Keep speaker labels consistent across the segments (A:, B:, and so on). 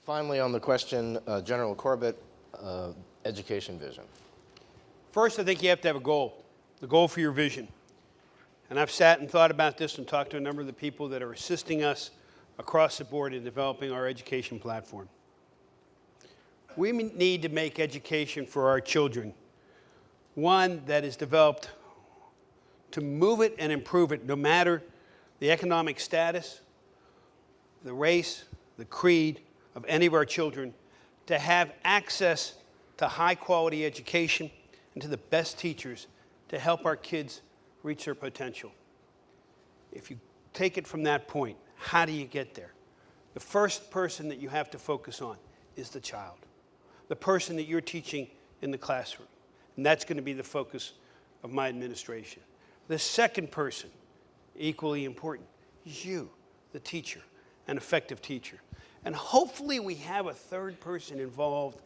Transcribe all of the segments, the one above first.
A: Finally, on the question, General Corbett, education vision.
B: First, I think you have to have a goal, the goal for your vision. And I've sat and thought about this and talked to a number of the people that are assisting us across the board in developing our education platform. We need to make education for our children one that is developed to move it and improve it, no matter the economic status, the race, the creed of any of our children, to have access to high-quality education and to the best teachers to help our kids reach their potential. If you take it from that point, how do you get there? The first person that you have to focus on is the child, the person that you're teaching in the classroom. And that's going to be the focus of my administration. The second person, equally important, is you, the teacher, an effective teacher. And hopefully we have a third person involved,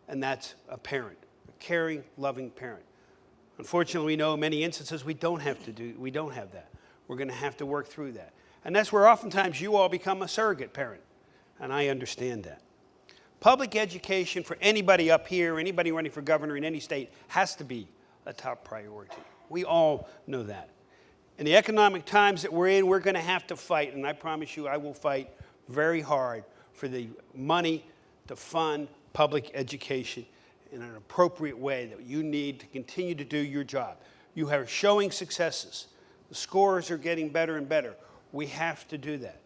B: and that's a parent, a caring, loving parent. Unfortunately, we know in many instances we don't have that. We're going to have to work through that. And that's where oftentimes you all become a surrogate parent, and I understand that. Public education for anybody up here, anybody running for governor in any state, has to be a top priority. We all know that. In the economic times that we're in, we're going to have to fight, and I promise you I will fight very hard for the money to fund public education in an appropriate way that you need to continue to do your job. You are showing successes. The scores are getting better and better. We have to do that.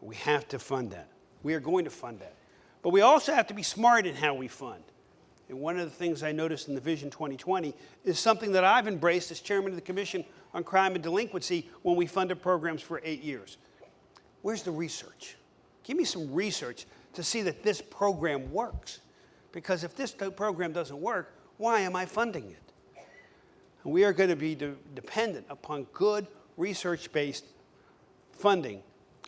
B: We have to fund that. We are going to fund that. But we also have to be smart in how we fund. And one of the things I noticed in the Vision 2020 is something that I've embraced as chairman of the Commission on Crime and Delinquency when we funded programs for 8 years. Where's the research? Give me some research to see that this program works. Because if this program doesn't work, why am I funding it? And we are going to be dependent upon good research-based funding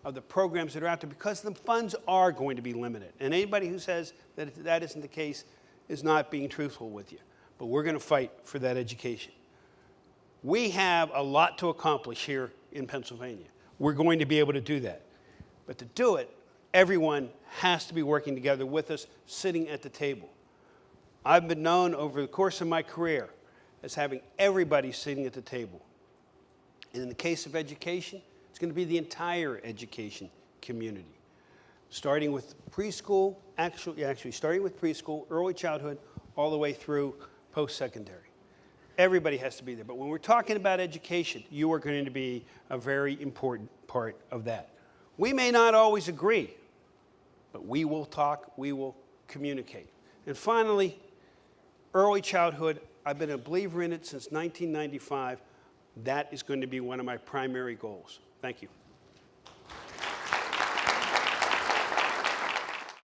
B: of the programs that are out there, because the funds are going to be limited. And anybody who says that that isn't the case is not being truthful with you. But we're going to fight for that education. We have a lot to accomplish here in Pennsylvania. We're going to be able to do that. But to do it, everyone has to be working together with us, sitting at the table. I've been known over the course of my career as having everybody sitting at the table. And in the case of education, it's going to be the entire education community, starting with preschool, actually starting with preschool, early childhood, all the way through post-secondary. Everybody has to be there. But when we're talking about education, you are going to be a very important part of that. We may not always agree, but we will talk, we will communicate. And finally, early childhood, I've been a believer in it since 1995. That is going to be one of my primary goals. Thank you.